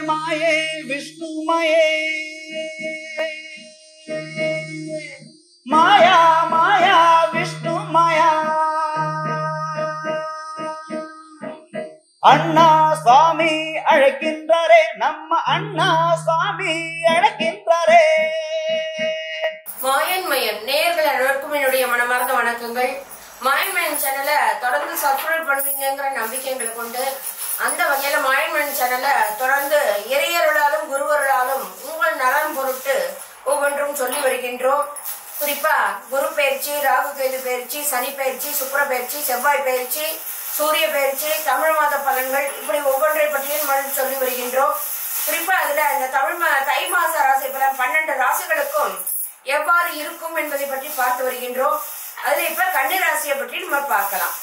माये विष्णुमये माया माया विष्णुमया அண்ணா சுவாமி அழைக்கின்றாரே நம்ம அண்ணா சுவாமி அழைக்கின்றாரே. மாயன்மயன் நேயர்கள் அனைவருக்கும் என்னுடைய மனமார்ந்த வணக்கங்கள். மாயன்மயன் சேனலை தொடர்ந்து சப்ஸ்கிரைப் பண்ணுவீங்கிற நம்பிக்கை எங்களுக்கு உண்டு. அந்த வகையில மாயன்மயன் சேனலை தொடர்ந்து இறையருளாலும் குருவருளாலும் உங்கள் நலன் பொருட்டு ஒவ்வொன்றும் சொல்லி வருகின்றோம். குறிப்பா குரு பயிற்சி, ராகு கேது பயிற்சி, சனி பயிற்சி, சுக்கிர பயிற்சி, செவ்வாய் பயிற்சி, சூரிய பயிற்சி, தமிழ் மாத பலன்கள், இப்படி ஒவ்வொன்றை பற்றியும் சொல்லி வருகின்றோம். குறிப்பா அதுல இந்த தை மாச ராசி பலன் 12 ராசிகளுக்கும் எவ்வாறு இருக்கும் என்பதை பற்றி பார்த்து வருகின்றோம். அதுல இப்ப கன்னி ராசியை பற்றி நம்ம பார்க்கலாம்.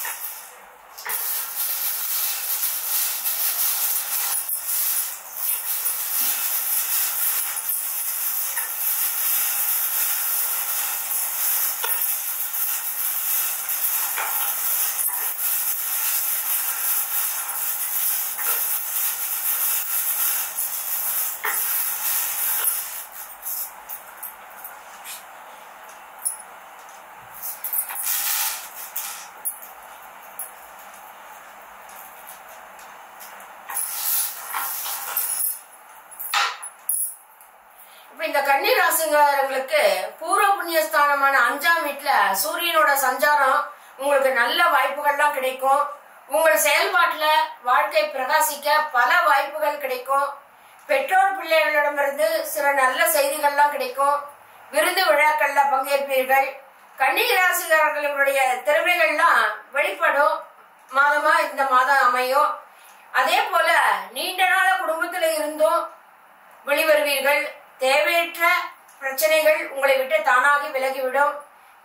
இந்த கன்னி ராசிக்காரங்களுக்கு பூர்வ புண்ணியஸ்தானமான 5ஆம் வீட்டுல சூரியனோட சஞ்சாரம் உங்களுக்கு நல்ல வாய்ப்புகள்லாம் கிடைக்கும். உங்கள் செயல்பாட்டுல வாழ்க்கை பிரகாசிக்க பல வாய்ப்புகள் கிடைக்கும். பெற்றோர் பிள்ளைகளிடமிருந்து சில நல்ல செய்திகள்லாம் கிடைக்கும். விருது விழாக்கள்ல பங்கேற்பீர்கள். கன்னி ராசிக்காரர்களுடைய திறமைகள்லாம் வெளிப்படும் மாதமா இந்த மாதம் அமையும். அதே போல நீண்ட நாள குடும்பத்துல இருந்தும் வெளிவருவீர்கள். தேவையற்ற பிரச்சனைகள் உங்களை விட்டு தானாகி விலகிவிடும்.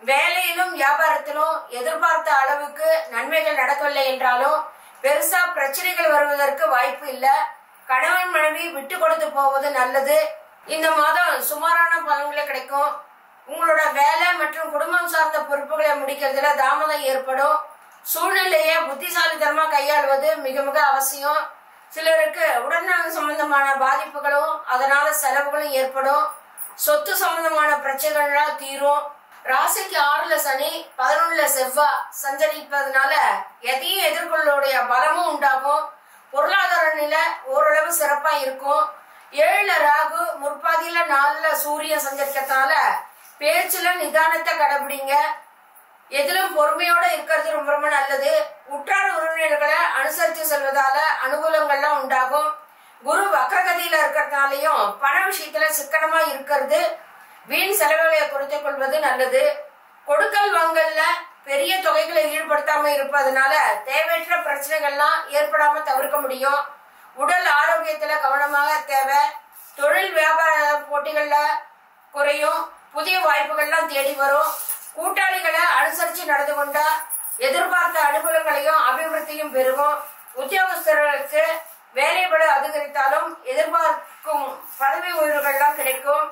வேலையிலும் வியாபாரத்திலும் எதிர்பார்த்த அளவுக்கு நன்மைகள் நடக்கவில்லை என்றாலும் பெருசா பிரச்சனைகள் வருவதற்கு வாய்ப்பு இல்லை. கணவன் மனைவி விட்டு கொடுத்து போவது நல்லது. இந்த மாதம் சுமாரான பலன்களை கிடைக்கும். உங்களோட வேலை மற்றும் குடும்பம் சார்ந்த பொறுப்புகளை முடிக்கிறதுல தாமதம் ஏற்படும். சூழ்நிலையை புத்திசாலித்தனமா கையாளுவது மிக மிக அவசியம். சிலருக்கு உடல்நலம் சம்பந்தமான பாதிப்புகளும் அதனால செலவுகளும் ஏற்படும். சொத்து சம்பந்தமான பிரச்சனைகளால் தீரும். ராசிக்கு 6ல சனி, 11ல செவ்வாய் சஞ்சரிப்பதனால எதையும் எதிர்கொள்ளுடைய பலமும் உண்டாகும். பொருளாதார நிலை ஓரளவு சிறப்பா இருக்கும். 7ல ராகு, முற்பாதியில 4ல சூரியன் சஞ்சரிக்கிறதுனால பேச்சுல நிதானத்தை கடைபிடிங்க. எதிலும் பொறுமையோட இருக்கிறது ரொம்ப ரொம்ப நல்லது. உற்றார் உறவினர்களை அனுசரித்து செல்வதால அனுகூலங்கள்லாம் உண்டாகும். குரு வக்ரகதியில இருக்கிறதுனாலையும் பண விஷயத்துல சிக்கனமா இருக்கிறது. வீண் செலவுகளை குறைத்துக் கொள்வது நல்லது. கொடுக்கல் வாங்கல்ல பெரிய தொகைகளை ஈடுபடுத்தாம இருப்பதனால தேவையற்ற பிரச்சனைகள்லாம் ஏற்படாம தவிர்க்க முடியும். உடல் ஆரோக்கியத்துல கவனமாக தேவை. தொழில் வியாபார போட்டிகள்ல குறையும். புதிய வாய்ப்புகள்லாம் தேடி வரும். கூட்டாளிகளை அனுசரிச்சு நடந்து கொண்டா எதிர்பார்த்த அனுகூலங்களையும் அபிவிருத்தியும் பெருகும். உத்தியோகஸ்தர்களுக்கு வேலைபளு அதிகரித்தாலும் எதிர்பார்க்கும் பதவி உயர்வுகள்லாம் கிடைக்கும்.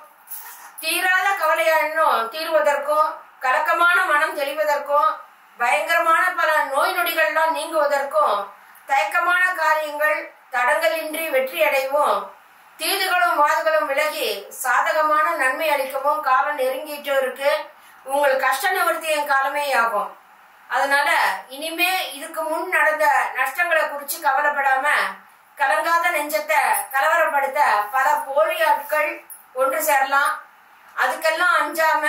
தீராத கவலையானும் தீர்வதற்கும், கலக்கமான மனம் தெளிவதற்கும், பயங்கரமான பல நோய் நொடிகள்லாம் நீங்குவதற்கும், தயக்கமான காரியங்கள் தடங்கலின்றி வெற்றி அடைவும், தீதுகளும் வாதுகளும் விலகி சாதகமான நன்மை அளிக்கவும் காலம் நெருங்கிட்டு இருக்கு. உங்கள் கஷ்ட நிவர்த்தியின் காலமே ஆகும். அதனால இனிமே இதுக்கு முன் நடந்த நஷ்டங்களை குறிச்சு கவலைப்படாம கலங்காத நெஞ்சத்தை கலவரப்படுத்த பல போலி ஆட்கள் ஒன்று சேரலாம். அதுக்கெல்லாம் அஞ்சாம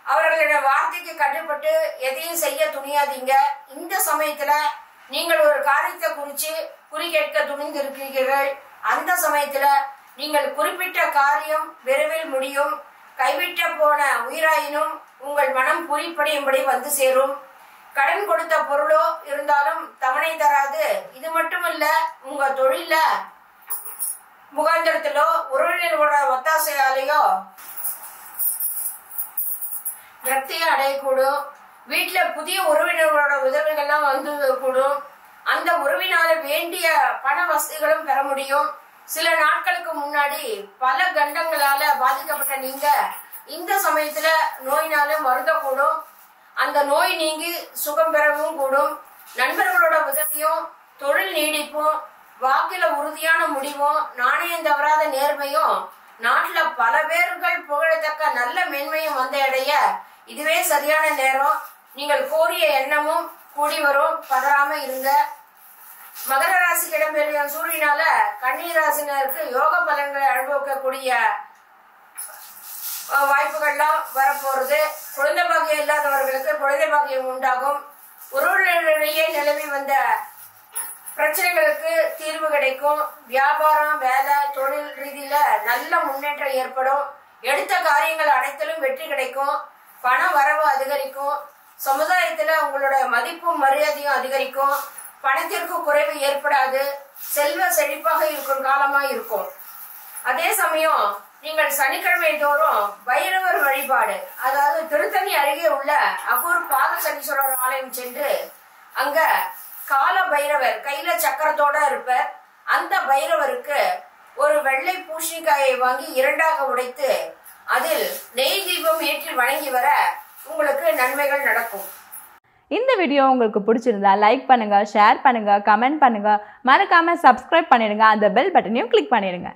அவர்களுடைய வார்த்தைக்கு கட்டுப்பட்டு எதையும் செய்ய துணியாதீங்க. இந்த சமயத்துல நீங்கள் ஒரு காரியத்தை குறிச்சு குறி கேட்க துணிந்திருக்கிறீர்கள். அந்த சமயத்துல நீங்கள் குறிப்பிட்ட காரியம் விரைவில் முடியும். கைவிட்ட போன உயிராயினும் உங்கள் மனம் குறிப்படியும்படி வந்து சேரும். கடன் கொடுத்த பொருளோ இருந்தாலும் தவணை தராது. இது மட்டுமல்ல, உங்க தொழில முகாந்திரத்திலோ உறவினர்களோட ஒத்தாசையாலேயோ விரக்தியை அடையக்கூடும். வீட்டுல புதிய உறவினர்களோட உதவிகள்லாம் வந்து கூடும். அந்த உறவினால வேண்டிய பண வசதிகளும் பெற முடியும். சில நாட்களுக்கு முன்னாடி பல கண்டங்களால பாதிக்கப்பட்ட நீங்க இந்த சமயத்துல நோயினாலும் வருந்தக்கூடும். அந்த நோய் நீங்கி சுகம் பெறவும் கூடும். நண்பர்களோட உதவியும் தொழில் நீடிப்பும் வாக்கில உறுதியான முடிவும் நாணயம் தவறாத நேர்மையும் நாட்டுல பல பேர்கள் புகழத்தக்க நல்ல மென்மையும் வந்த இடைய இதுவே சரியான நேரம். நீங்கள் கோரிய எண்ணமும் கூடி வரும். பதறாம இருங்க. மகர ராசிக்கு இடம்பெறும் சூரியனால கன்னி ராசினருக்கு யோக பலன்களை அனுபவிக்கக்கூடிய வாய்ப்புகள்லாம் வரப்போறது. குழந்தை பாக்கியம் இல்லாதவர்களுக்கு குழந்தை பாக்கியம் உண்டாகும். உறவுகளிடையே நிலவி வந்த பிரச்சனைகளுக்கு தீர்வு கிடைக்கும். வியாபாரம், வேலை, தொழில் ரீதியில நல்ல முன்னேற்றம் ஏற்படும். எடுத்த காரியங்கள் அனைத்திலும் வெற்றி கிடைக்கும். பண வரவு அதிகரிக்கும். சமுதாயத்துல உங்களோட மதிப்பும் மரியாதையும் அதிகரிக்கும். பணத்திற்கு குறைவு ஏற்படாது. செல்வ செழிப்பாக இருக்கும் காலமா இருக்கும். அதே சமயம் நீங்கள் சனிக்கிழமை தோறும் பைரவர் வழிபாடு, அதாவது திருத்தணி அருகே உள்ள அகூர் பாத சனீஸ்வரர் ஆலயம் சென்று அங்க கால பைரவர் கையில சக்கரத்தோட இருப்பார். அந்த பைரவருக்கு ஒரு வெள்ளை பூசணிக்காயை வாங்கி இரண்டாக உடைத்து அதில் நெய் தீபம் ஏற்றி வணங்கி வர உங்களுக்கு நன்மைகள் நடக்கும். இந்த வீடியோ உங்களுக்கு பிடிச்சிருந்தா லைக் பண்ணுங்க, ஷேர் பண்ணுங்க, கமெண்ட் பண்ணுங்க, மறக்காம சப்ஸ்கிரைப் பண்ணிடுங்க, அந்த பெல் பட்டனையும் கிளிக் பண்ணிடுங்க.